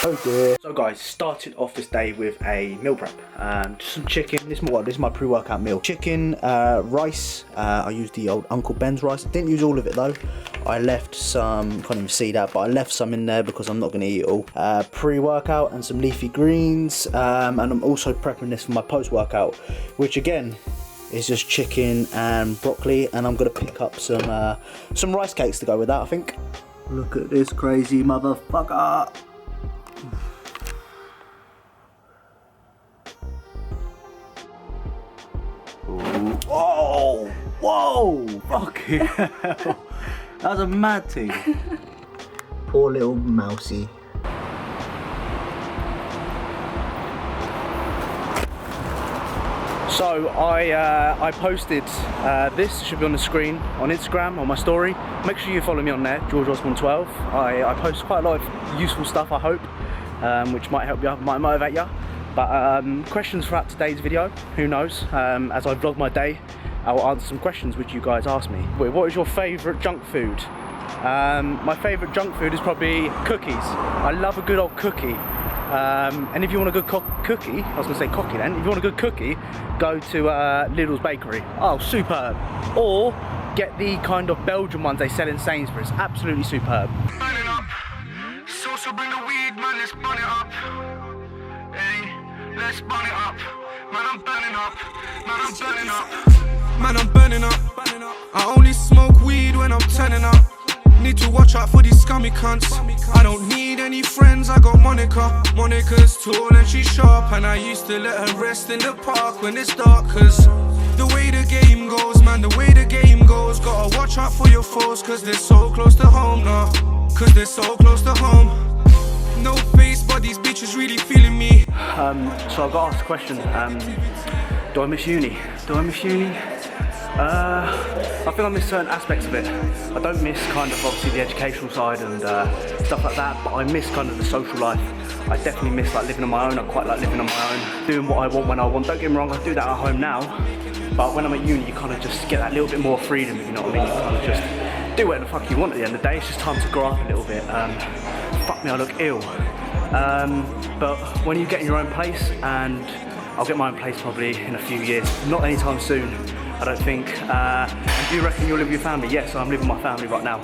Oh dear. So guys, started off this day with a meal prep. Just some chicken. This is my pre-workout meal. Chicken, rice. I used the old Uncle Ben's rice. I didn't use all of it though. I left some, can't even see that, but I left some in there because I'm not going to eat it all. Pre-workout and some leafy greens. And I'm also prepping this for my post-workout, which again is just chicken and broccoli. And I'm going to pick up some rice cakes to go with that, I think. Look at this crazy motherfucker. Whoa! Whoa! Fucking hell! That was a mad thing. Poor little mousey. So I posted this, should be on the screen, on Instagram, on my story. Make sure you follow me on there, George Osborne 12. I post quite a lot of useful stuff, I hope, which might help you, might motivate you. But questions throughout today's video, who knows? As I vlog my day, I will answer some questions which you guys asked me. What is your favourite junk food? My favourite junk food is probably cookies. I love a good old cookie. And if you want a good cookie, I was going to say cocky then, if you want a good cookie, go to Lidl's Bakery. Oh, superb. Or get the kind of Belgian ones they sell in Sainsbury's. Absolutely superb. Burning up. So bring the weed, man, let's burn it up. Hey, let's burn it up. Man, I'm burning up. Man, I'm burning up. Man, I'm burning up. I only smoke weed when I'm turning up. Need to watch out for these scummy cunts. I don't need any friends, I got Monica. Monica's tall and she's sharp, and I used to let her rest in the park when it's dark. Cause the way the game goes, man, the way the game goes, gotta watch out for your foes, cause they're so close to home now. Cause they're so close to home. No face, but these bitches really feeling me. So I got asked a question, do I miss uni? Do I miss uni? I think I miss certain aspects of it. I don't miss kind of obviously the educational side and stuff like that, but I miss kind of the social life. I definitely miss like living on my own. I quite like living on my own, doing what I want when I want. Don't get me wrong, I do that at home now, but when I'm at uni you kind of just get that little bit more freedom, if you know what I mean. You kind of just do whatever the fuck you want at the end of the day. It's just time to grow up a little bit. Fuck me, I look ill. But when you get in your own place, and I'll get my own place probably in a few years, not anytime soon, I don't think. And do you reckon you'll live with your family? Yes, I'm living with my family right now.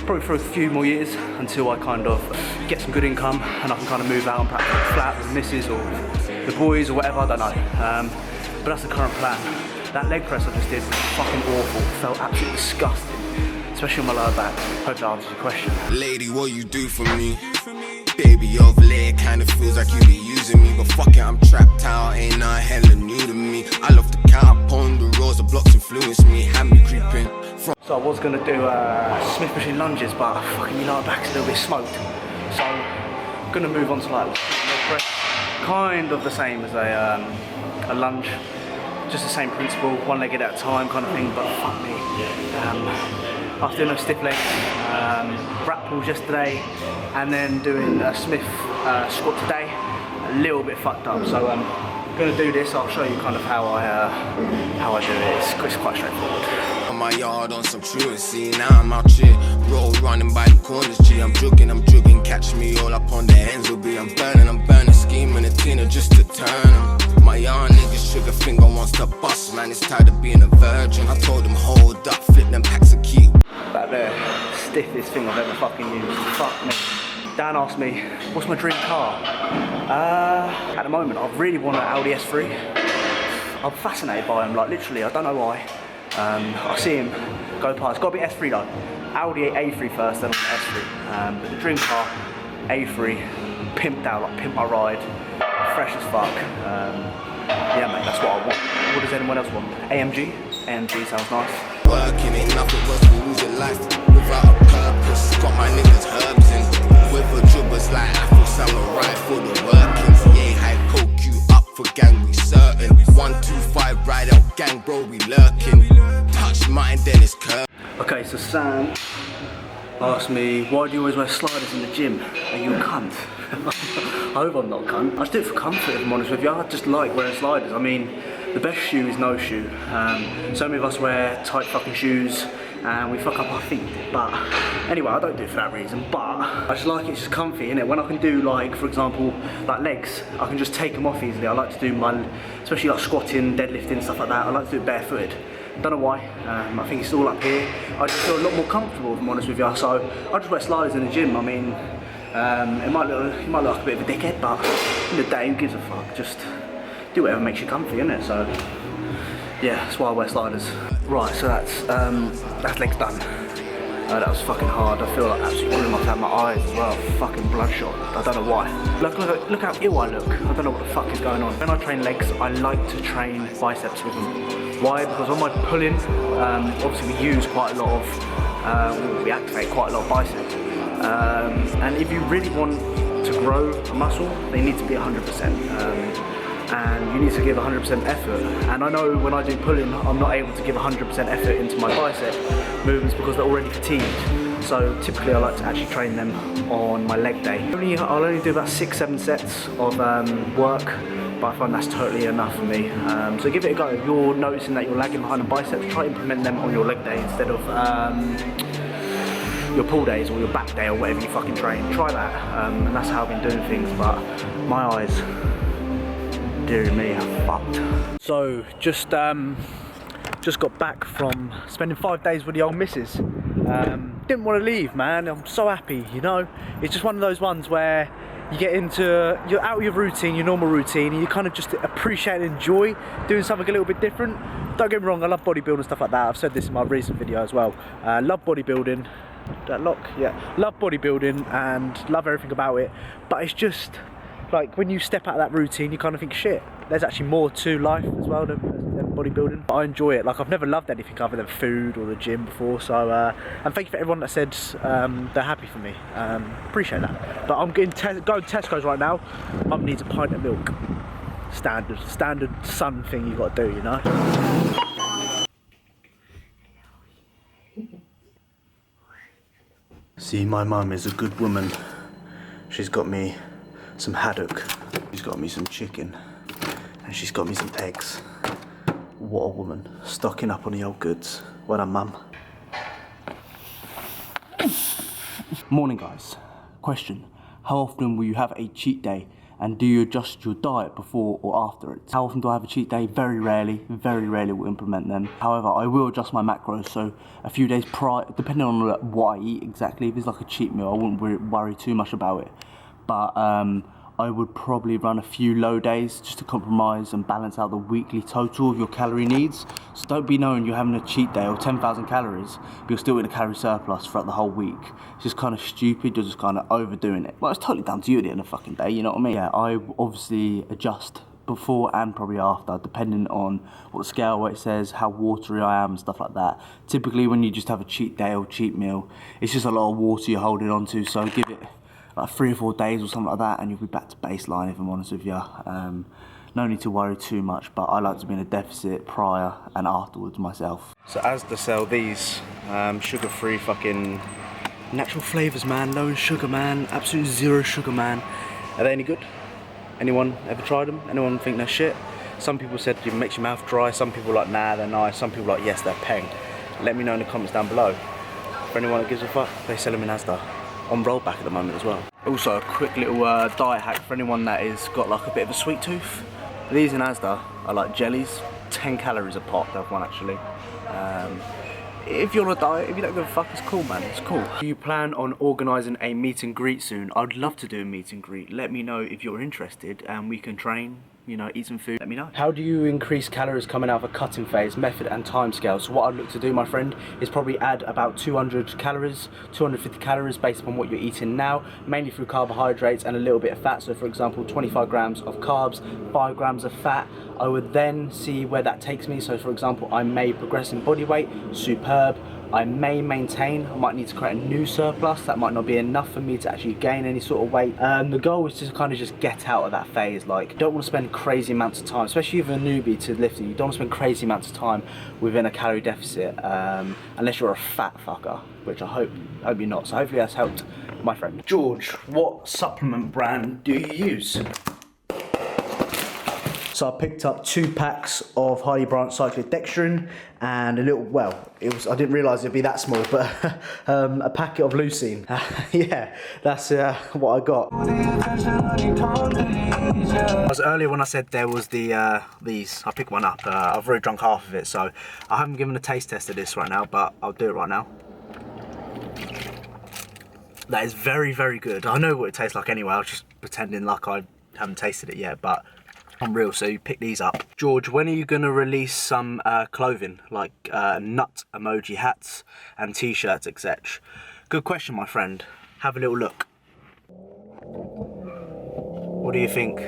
Probably for a few more years until I kind of get some good income and I can kind of move out and perhaps have a flat with the missus or the boys or whatever, I don't know. But that's the current plan. That leg press I just did was fucking awful. Felt absolutely disgusting, especially on my lower back. Hope that answers your question. Lady, what you do for me? Baby, over there, it kinda feels like you be using me. But fuck it, I'm trapped out, ain't nothing hella new to me. I love to count upon the rows of blocks influence me, have me creeping. So I was gonna do Smith machine lunges, but fucking my lower back's a little bit smoked. So I'm gonna move on to like leg press. Kind of the same as a lunge. Just the same principle, one leg at a time kind of thing, but fuck me. After doing those stiff legs, wrap pulls yesterday, and then doing a Smith squat today, a little bit fucked up. So I'm gonna do this. I'll show you kind of how I do it. It's quite straightforward. On my yard on some truancy, now I'm out here, roll running by the corners, G. I'm jugging, catch me all up on the ends will be. I'm burning, scheming a Tina just to turn 'em. My young niggas sugar finger wants to bust, man, it's tired of being a virgin. I told him hold up, flip them packs of key. That there, stiffest thing I've ever fucking used. Fuck me. Dan asked me, what's my dream car? At the moment, I really want an Audi S3. I'm fascinated by them, like literally, I don't know why. I see him go past. It's got to be S3 though. Audi A3 first, then S3. But the dream car, A3, pimped out, like pimp my ride, fresh as fuck. Yeah, mate, that's what I want. What does anyone else want? AMG? AMG sounds nice. Working ain't nothing but to lose your life without a purpose. Got my niggas herbs in with a jubbers like Afro Samurai for the workings. Yeah, high poke you up for gang, we certain. 125 ride out gang, bro, we lurking. Touch mine, then it's curved. Okay, so Sam asked me, why do you always wear sliders in the gym? Are you a cunt? I hope I'm not a cunt. I just do it for comfort, if I'm honest with you. I just like wearing sliders. I mean, the best shoe is no shoe. So many of us wear tight fucking shoes and we fuck up our feet. But anyway, I don't do it for that reason, but I just like it's just comfy, innit? When I can do, like, for example, like legs, I can just take them off easily. I like to do my, especially like squatting, deadlifting, stuff like that, I like to do it barefooted. Don't know why, I think it's all up here. I just feel a lot more comfortable, if I'm honest with you, so I just wear sliders in the gym. I mean, it might look like a bit of a dickhead, but in the day, who gives a fuck? Just do whatever makes you comfy, innit? So yeah, that's why I wear sliders. Right, so that's legs done. That was fucking hard. I feel like absolutely pulling out my eyes as well. Fucking bloodshot. I don't know why. Look how ill I look. I don't know what the fuck is going on. When I train legs, I like to train biceps with them. Why? Because on my pulling, obviously we use quite a lot of, we activate quite a lot of biceps. And if you really want to grow a muscle, they need to be 100%. And you need to give 100% effort. And I know when I do pulling, I'm not able to give 100% effort into my bicep movements because they're already fatigued. So typically I like to actually train them on my leg day. I'll only do about 6-7 sets of work, but I find that's totally enough for me. So give it a go. If you're noticing that you're lagging behind the biceps, try implement them on your leg day instead of your pull days or your back day or whatever you fucking train. Try that, and that's how I've been doing things, but my eyes, dear me, I'm fucked. So just got back from spending 5 days with the old missus. Didn't want to leave, man. I'm so happy, you know. It's just one of those ones where you get into, you're out of your routine, your normal routine, and you kind of just appreciate and enjoy doing something a little bit different. Don't get me wrong, I love bodybuilding and stuff like that. I've said this in my recent video as well. Love bodybuilding. That lock? Yeah. Love bodybuilding and love everything about it. But it's just like when you step out of that routine, you kind of think, shit, there's actually more to life as well than bodybuilding. But I enjoy it. Like, I've never loved anything other than food or the gym before. So, and thank you for everyone that said they're happy for me. Appreciate that. But I'm going to Tesco's right now. Mum needs a pint of milk. Standard son thing you got to do, you know. See, my mum is a good woman. She's got me some haddock, she's got me some chicken, and she's got me some eggs. What a woman, stocking up on the old goods. Well done, mum. Morning, guys. Question: how often will you have a cheat day, and do you adjust your diet before or after it? How often do I have a cheat day? Very rarely will implement them. However, I will adjust my macros, so a few days prior, depending on what I eat exactly. If it's like a cheat meal, I wouldn't worry too much about it. But I would probably run a few low days just to compromise and balance out the weekly total of your calorie needs. So don't be knowing you're having a cheat day or 10,000 calories, but you're still in a calorie surplus throughout the whole week. It's just kind of stupid, you're just kind of overdoing it. Well, it's totally down to you at the end of the fucking day, you know what I mean? Yeah, I obviously adjust before and probably after, depending on what the scale weight says, how watery I am and stuff like that. Typically when you just have a cheat day or cheat meal, it's just a lot of water you're holding on to, so give it like 3 or 4 days or something like that and you'll be back to baseline, if I'm honest with you. No need to worry too much, but I like to be in a deficit prior and afterwards myself. So Asda sell these sugar-free fucking natural flavours, man. Low in sugar, man. Absolute zero sugar, man. Are they any good? Anyone ever tried them? Anyone think they're shit? Some people said it makes your mouth dry. Some people are like, nah, they're nice. Some people are like, yes, they're peng. Let me know in the comments down below. For anyone that gives a fuck, they sell them in Asda. On rollback at the moment as well. Also a quick little diet hack for anyone that is got like a bit of a sweet tooth. These in Asda are like jellies, 10 calories a pop. They have one actually. If you're on a diet, if you don't give a fuck, it's cool, man, it's cool. Do you plan on organising a meet and greet soon? I'd love to do a meet and greet. Let me know if you're interested and we can train, you know, eat some food, let me know. How do you increase calories coming out of a cutting phase, method and time scale? So what I'd look to do, my friend, is probably add about 200 calories, 250 calories based upon what you're eating now, mainly through carbohydrates and a little bit of fat. So for example, 25 grams of carbs, 5 grams of fat. I would then see where that takes me. So for example, I may progress in body weight, superb. I may maintain, I might need to create a new surplus. That might not be enough for me to actually gain any sort of weight. The goal is to kind of just get out of that phase. Like, you don't want to spend crazy amounts of time, especially if you're a newbie to lifting, you don't want to spend crazy amounts of time within a calorie deficit, unless you're a fat fucker, which I hope you're not. So hopefully that's helped my friend. George, what supplement brand do you use? So I picked up 2 packs of Hardy Branch cyclodextrin and a little, well, I didn't realise it'd be that small, but a packet of leucine. Yeah, that's what I got. As earlier when I said there was these, I picked one up. I've already drunk half of it, so I haven't given a taste test of this right now, but I'll do it right now. That is very, very good. I know what it tastes like anyway. I was just pretending like I haven't tasted it yet, but unreal. So you pick these up. George, when are you going to release some clothing, like nut emoji hats and t-shirts, etc.? Good question, my friend. Have a little look. What do you think?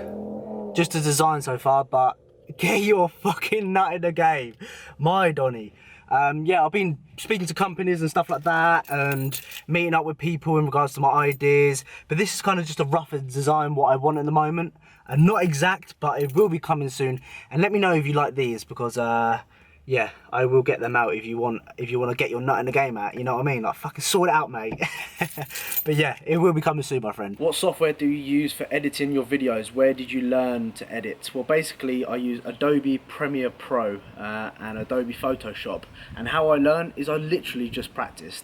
Just a design so far, but get your fucking nut in the game. My Donny. Yeah, I've been speaking to companies and stuff like that and meeting up with people in regards to my ideas, but this is kind of just a rougher design what I want at the moment, and not exact, but it will be coming soon. And let me know if you like these, because yeah, I will get them out if you want to get your nut in the game out, you know what I mean? Like, fucking sort it out, mate. But yeah, it will be coming soon, my friend. What software do you use for editing your videos? Where did you learn to edit? Well, basically, I use Adobe Premiere Pro and Adobe Photoshop. And how I learned is I literally just practiced.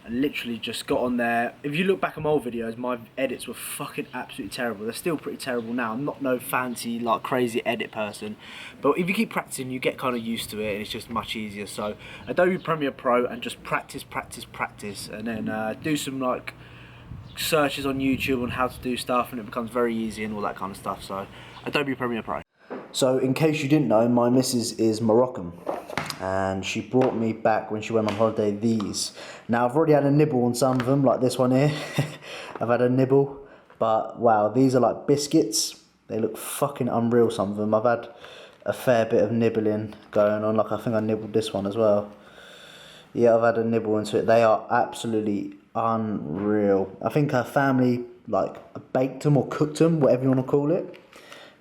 I literally just got on there. If you look back at my old videos, my edits were fucking absolutely terrible. They're still pretty terrible now. I'm not no fancy, like, crazy edit person. But if you keep practicing, you get kind of used to it, and it's just much easier. So Adobe Premiere Pro, and just practice, practice, practice. And then do some, like, searches on YouTube on how to do stuff, and it becomes very easy and all that kind of stuff. So Adobe Premiere Pro. So in case you didn't know, my missus is Moroccan, and she brought me back when she went on holiday these. Now I've already had a nibble on some of them, like this one here. I've had a nibble, but wow, these are like biscuits. They look fucking unreal, some of them. I've had a fair bit of nibbling going on, like I think I nibbled this one as well. Yeah, I've had a nibble into it. They are absolutely unreal. I think her family like baked them or cooked them, whatever you want to call it.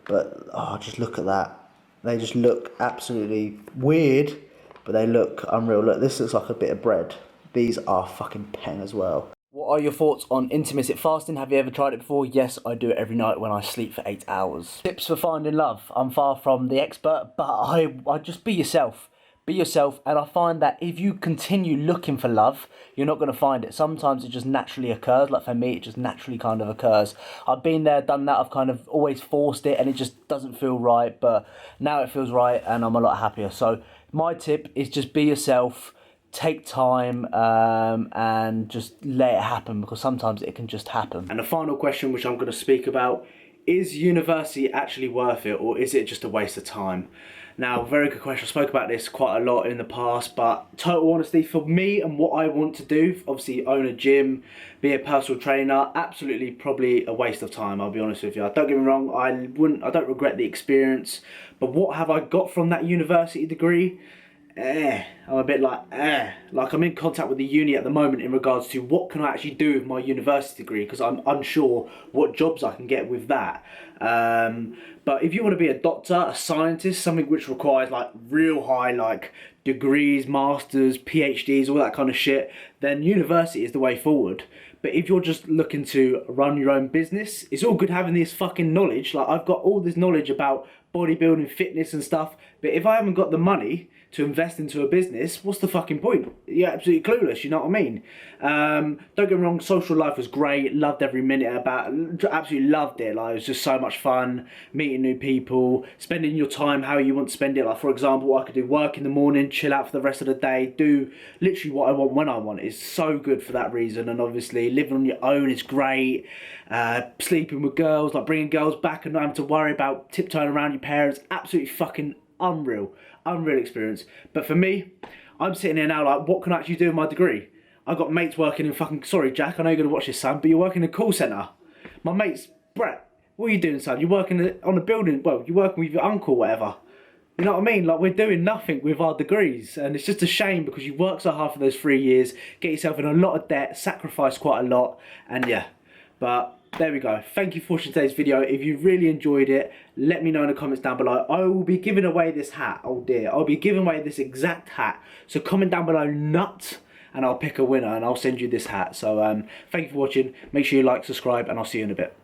But oh, just look at that. They just look absolutely weird, but they look unreal. Look, this looks like a bit of bread. These are fucking peng as well. What are your thoughts on intermittent fasting? Have you ever tried it before? Yes, I do it every night when I sleep for 8 hours. Tips for finding love. I'm far from the expert, but I just be yourself. Be yourself, and I find that if you continue looking for love, you're not going to find it. Sometimes it just naturally occurs. Like for me, it just naturally kind of occurs. I've been there, done that. I've kind of always forced it, and it just doesn't feel right. But now it feels right, and I'm a lot happier. So my tip is just be yourself. Take time and just let it happen, because sometimes it can just happen. And the final question, which I'm going to speak about, is university actually worth it, or is it just a waste of time? Now, very good question. I spoke about this quite a lot in the past, but total honesty, for me and what I want to do, obviously own a gym, be a personal trainer, absolutely probably a waste of time, I'll be honest with you. Don't get me wrong, I don't regret the experience, but what have I got from that university degree? I'm a bit like I'm in contact with the uni at the moment in regards to what can I actually do with my university degree, because I'm unsure what jobs I can get with that. But if you want to be a doctor, a scientist, something which requires like real high like degrees, masters, PhDs, all that kind of shit, then university is the way forward. But if you're just looking to run your own business, it's all good having this fucking knowledge. Like, I've got all this knowledge about bodybuilding, fitness and stuff, but if I haven't got the money to invest into a business, what's the fucking point? You're absolutely clueless, you know what I mean? Don't get me wrong, social life was great, loved every minute about it, absolutely loved it. Like, it was just so much fun, meeting new people, spending your time how you want to spend it. Like, for example, I could do work in the morning, chill out for the rest of the day, do literally what I want when I want. It's so good for that reason. And obviously living on your own is great. Sleeping with girls, like bringing girls back and not having to worry about tiptoeing around your parents, absolutely fucking unreal experience. But for me, I'm sitting here now like, what can I actually do with my degree? I've got mates working in fucking, sorry Jack, I know you're going to watch this, son, but you're working in a call centre. My mates, Brett, what are you doing, son? You're working on a building, well, you're working with your uncle, whatever. You know what I mean? Like, we're doing nothing with our degrees, and it's just a shame because you work so hard for those 3 years, get yourself in a lot of debt, sacrifice quite a lot, and yeah. But there we go. Thank you for watching today's video. If you really enjoyed it, let me know in the comments down below. I will be giving away this hat. Oh dear. I'll be giving away this exact hat. So comment down below nut and I'll pick a winner and I'll send you this hat. So thank you for watching. Make sure you like, subscribe, and I'll see you in a bit.